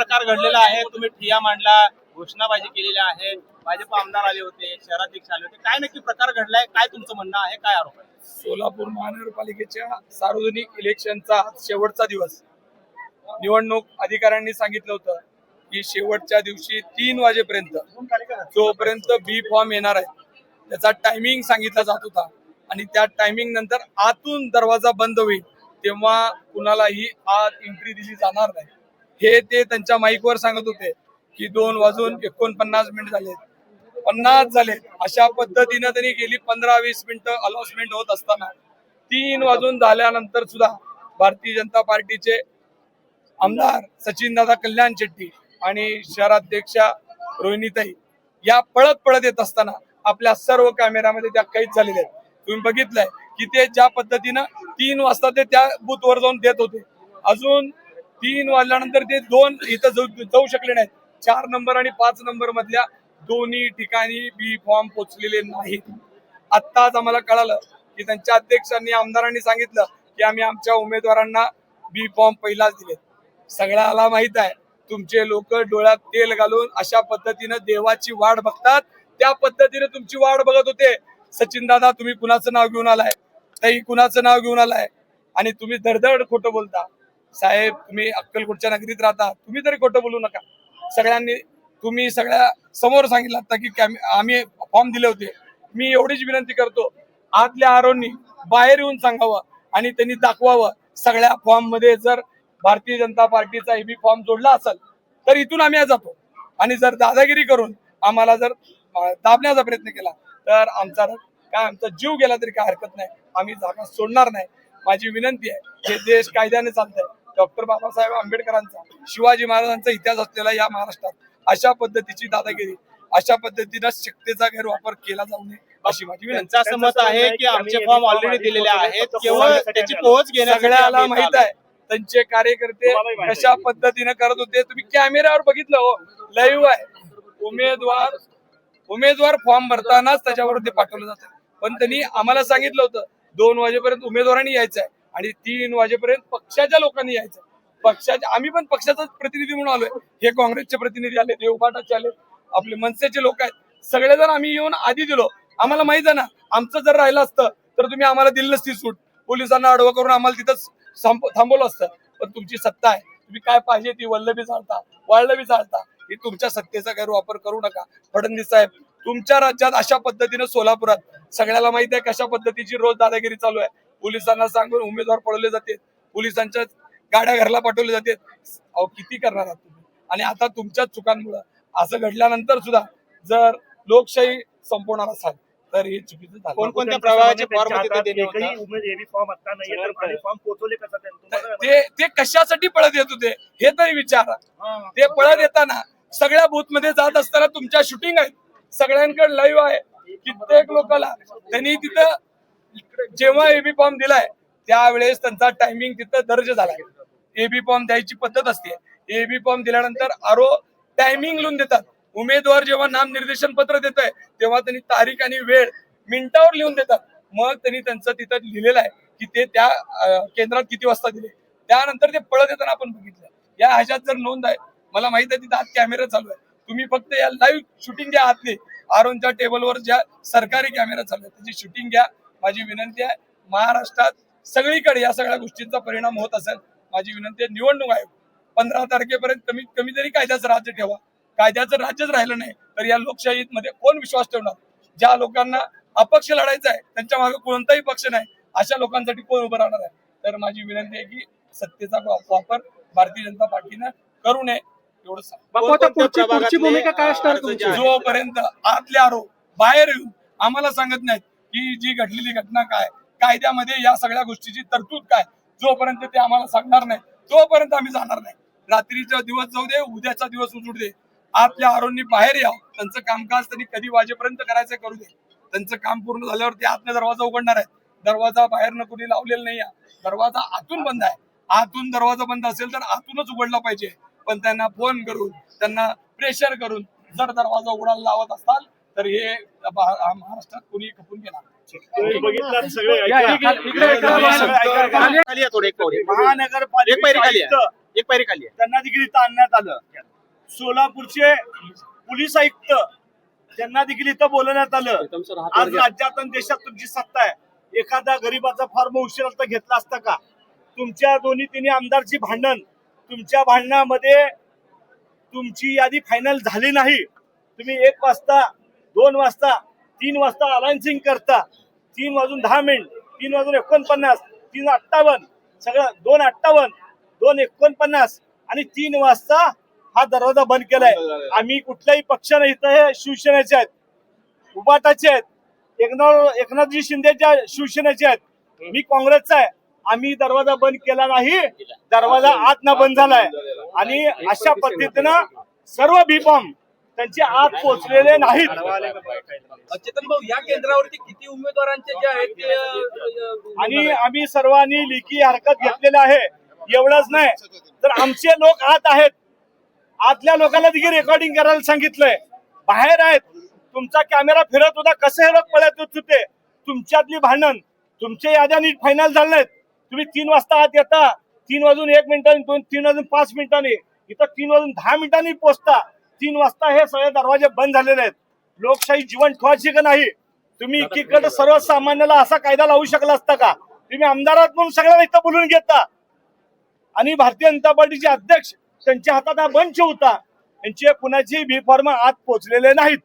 प्रकार घडलेला आहे, तुम्ही ठिय्या मांडला, घोषणाबाजी केलेल्या आहे, भाजप आमदार आले होते, शहराध्यक्ष आले होते, काय नक्की प्रकार घडलाय, काय तुमचं म्हणणं आहे, काय आरोप आहे? सोलापूर महानगरपालिकेच्या सार्वजनिक इलेक्शनचा शेवटचा दिवस. निवडणूक अधिकाऱ्यांनी सांगितलं होतं की शेवटच्या दिवशी 3 वाजेपर्यंत जोपर्यंत बी फॉर्म येणार आहे त्याचा टायमिंग सांगितला जात होता आणि त्या टायमिंग नंतर आतून दरवाजा बंद होईल तेव्हा कुणालाही आत एंट्री दिली जाणार नाही. हे ते त्यांच्या माईकवर सांगत होते की 2:49 झाले, 50 झाले. अशा पद्धतीनं त्यांनी गेली 15-20 मिनिटं अलॉटमेंट होत असताना 3 वाजून झाल्यानंतर सुद्धा भारतीय जनता पार्टीचे आमदार सचिनदादा कल्याण शेट्टी आणि शहराध्यक्षा रोहिणीताई या पळत पळत येत असताना आपल्या सर्व कॅमेऱ्यामध्ये त्या कैद झालेल्या आहेत. तुम्ही बघितलंय की ते ज्या पद्धतीनं 3 वाजता ते त्या बूथवर जाऊन देत होते, अजून 3 वाजल्यानंतर ते 2 इथं जाऊ शकले नाहीत. 4 नंबर आणि 5 नंबर मधल्या दोन्ही ठिकाणी बी फॉर्म पोचलेले नाहीत. आत्ताच आम्हाला कळालं की त्यांच्या अध्यक्षांनी आमदारांनी सांगितलं की आम्ही आमच्या उमेदवारांना बी फॉर्म पहिलाच दिलेत. सगळ्याला माहित आहे तुमचे लोक डोळ्यात तेल घालून अशा पद्धतीनं देवाची वाट बघतात, त्या पद्धतीने तुमची वाट बघत होते. सचिन दादा तुम्ही कुणाचं नाव घेऊन आलाय, ताई कुणाचं नाव घेऊन आलाय आणि तुम्ही धडधड खोटं बोलता. साहेब तुम्ही अक्कलकोटच्या नगरीत राहता, तुम्ही तरी खोटं बोलू नका. सगळ्यांनी तुम्ही सगळ्या समोर सांगितलं आता की आम्ही फॉर्म दिले होते. मी एवढीच विनंती करतो आतल्या आरोनी बाहेर येऊन सांगावं आणि त्यांनी दाखवावं सगळ्या फॉर्म मध्ये जर भारतीय जनता पार्टीचा एबी फॉर्म जोडला असेल तर इथून आम्ही जातो आणि जर दादागिरी करून आम्हाला जर दाबण्याचा प्रयत्न केला तर आमचा जीव गेला तरी काय हरकत नाही, आम्ही जागा सोडणार नाही. माझी विनंती आहे हे देश कायद्याने चालतंय. डॉक्टर बाबासाहेब आंबेडकरांचा शिवाजी महाराजांचा इतिहास असलेला या महाराष्ट्रात अशा पद्धतीची दादागिरी अशा पद्धतीनं शक्तीचा गैरवापर केला जाऊ नये अशी माझी विनंती. त्यांचं असं मत आहे की आमचे फॉर्म ऑलरेडी दिलेले आहेत, केवळ त्याची पोहोच घेण्यासाठी सगळ्याला माहित आहे त्यांचे कार्यकर्ते कशा पद्धतीने करत होते. तुम्ही कॅमेऱ्यावर बघितलं हो, लाईव्ह आहे. उमेदवार फॉर्म भरतानाच त्याच्यावर ते पाठवलं जातं, पण त्यांनी आम्हाला सांगितलं होतं 2 वाजेपर्यंत उमेदवारांनी यायचं आहे आणि 3 वाजेपर्यंत पक्षाच्या लोकांनी यायचं. आम्ही पण पक्षाचा प्रतिनिधी म्हणून आलोय. हे काँग्रेसचे प्रतिनिधी आले, ते उभाटाचे आले, आपले मनसेचे लोक आहेत, सगळेजण आम्ही येऊन आधी दिलो. आम्हाला माहित आहे ना आमचं जर राहिलं असतं तर तुम्ही आम्हाला दिली नसती सूट, पोलिसांना अडवं करून आम्हाला तिथंच थांबवलं असतं. पण तुमची सत्ता आहे, तुम्ही काय पाहिजे ती वल्लभी चालता, वाळलबी चालता. ही तुमच्या सत्तेचा गैरवापर करू नका. फडणवीस साहेब तुमच्या राज्यात अशा पद्धतीनं सोलापुरात सगळ्याला माहित आहे कशा पद्धतीची रोज दादागिरी चालू आहे. पोलिसांना सांगून उमेदवार पळवले जाते, पोलिसांच्या गाड्या घरला पाठवले जाते. अहो किती करणार आहात तुम्ही? आणि आता तुमच्याच चुकांमुळे असं घडल्यानंतर सुद्धा जर लोकशाही संपवणार असाल तर हे चुकीचं झालं. कोणकोणत्या प्रभावाचे फॉर्म ते कशासाठी पळत येत होते हे तरी विचारा. ते पळत येताना सगळ्या बूथ मध्ये जात असताना तुमच्या शूटिंग आहेत, सगळ्यांकडे लाईव्ह आहे. कित्येक लोकांना त्यांनी तिथं जेव्हा एबी फॉर्म दिलाय त्यावेळेस त्यांचा टायमिंग तिथं दर्ज झालाय. एबी फॉर्म द्यायची पद्धत असते. एबी फॉर्म दिल्यानंतर आरो टायमिंग लिहून देतात. उमेदवार जेव्हा नामनिर्देशन पत्र देत आहे तेव्हा त्यांनी तारीख आणि वेळ मिनिटावर लिहून देतात. मग त्यांनी त्यांचं तिथं लिहिलेलं आहे की ते त्या केंद्रात किती वाजता दिले. त्यानंतर ते पळत येताना आपण बघितलं. या ह्याच्यात जर नोंद आहे, मला माहित आहे तिथं आत कॅमेरा चालू आहे. तुम्ही फक्त या लाईव्ह शूटिंग घ्या आतली. आरोनच्या टेबलवर ज्या सरकारी कॅमेरा चालू आहे त्याची शूटिंग घ्या. माझी विनंती आहे महाराष्ट्रात सगळीकडे या सगळ्या गोष्टींचा परिणाम होत असेल. माझी विनंती आहे निवडणूक आयोग 15 तारखेपर्यंत कमीत कमी तरी कायद्याचं राज्य ठेवा. कायद्याचं राज्यच राहिलं नाही तर या लोकशाहीमध्ये कोण विश्वास ठेवणार? ज्या लोकांना अपक्ष लढायचं आहे त्यांच्या मागे कोणताही पक्ष नाही, अशा लोकांसाठी कोण उभं राहणार आहे? तर माझी विनंती आहे की सत्तेचा वापर भारतीय जनता पार्टीनं करू नये एवढं पुढची भूमिका काय असणार? जोपर्यंत आतले आरोप बाहेर येऊन आम्हाला सांगत नाहीत की जी घडलेली घटना काय, कायद्यामध्ये या सगळ्या गोष्टीची तरतूद काय, जोपर्यंत ते आम्हाला सांगणार नाही तोपर्यंत आम्ही जाणार नाही. रात्रीचा दिवस जाऊ दे, उद्याचा दिवस उजळू दे, आपल्या आरोंनी बाहेर यावं. त्यांचं कामकाज त्यांनी कधी वाजेपर्यंत करायचं करू दे. त्यांचं काम पूर्ण झाल्यावर ते आतनं दरवाजा उघडणार आहे. दरवाजा बाहेरनं कुणी लावलेला नाही आहे, दरवाजा आतून बंद आहे. आतून दरवाजा बंद असेल तर आतूनच उघडला पाहिजे. पण त्यांना फोन करून त्यांना प्रेशर करून जर दरवाजा उघडायला लावत असाल तर हे महाराष्ट्रात कोणी खपून घेणार. महानगरपालिका एक पायरी खाली आहे. त्यांना देखील इथं आणण्यात आलं. सोलापूरचे पोलीस आयुक्त त्यांना देखील इथं बोलवण्यात आलं. आज राज्यात आणि देशात तुमची सत्ता आहे. एखादा गरीबाचा फॉर्म उशीर तर घेतला असता का? तुमच्या दोन्ही तिन्ही आमदारची भांडण, तुमच्या भांडणामध्ये तुमची यादी फायनल झाली नाही. तुम्ही 1 वाजता 2 वाजता 3 वाजता अलायन्सिंग करता. 3 वाजून 10 मिनिट, 3 वाजून 49, 3:58 सगळं 2:58, 2:49 आणि 3 वाजता हा दरवाजा बंद केलाय. आम्ही कुठल्याही पक्ष नाही, इथं हे शिवसेनेचे आहेत, उबाटाचे आहेत, एकनाथजी शिंदेच्या शिवसेनेचे आहेत, मी काँग्रेसचा आहे. आम्ही दरवाजा बंद केला नाही, दरवाजा आतनं बंद झालाय. आणि अशा पद्धतीनं सर्व बीफॉर्म त्यांचे आत पोहोचलेले नाहीत. चेतन भाऊ, या केंद्रावरती किती उमेदवारांचे जे आहेत ते आणि आम्ही सर्वांनी लेखी हरकत घेतलेली आहे. एवढंच नाही तर आमचे लोक आत आहेत, आतल्या लोकांना देखील रेकॉर्डिंग करायला सांगितलंय. बाहेर आहेत, तुमचा कॅमेरा फिरत होता, कसे हे लोक पळत होते. तुमच्यातली भांडण, तुमच्या याद्या नीट फायनल झाल्या नाहीत. तुम्ही 3 वाजता आत येता, 3 वाजून 1 मिनिटांनी, 3 वाजून 5 मिनिटांनी, इथं 3 वाजून 10 मिनिटांनी पोहोचता. 3 वाजता हे सगळे दरवाजे बंद झालेले आहेत. लोकशाही जीवन ठेवायची का नाही? तुम्ही एकीकडे सर्वसामान्याला असा कायदा लावू शकला असता का? तुम्ही आमदारात म्हणून सगळ्यांना इथं बोलून घेता. आणि भारतीय जनता पार्टीचे अध्यक्ष, त्यांच्या हातात हा बंच होता, यांचे कुणाची बी फॉर्म आत पोहोचलेले नाहीत.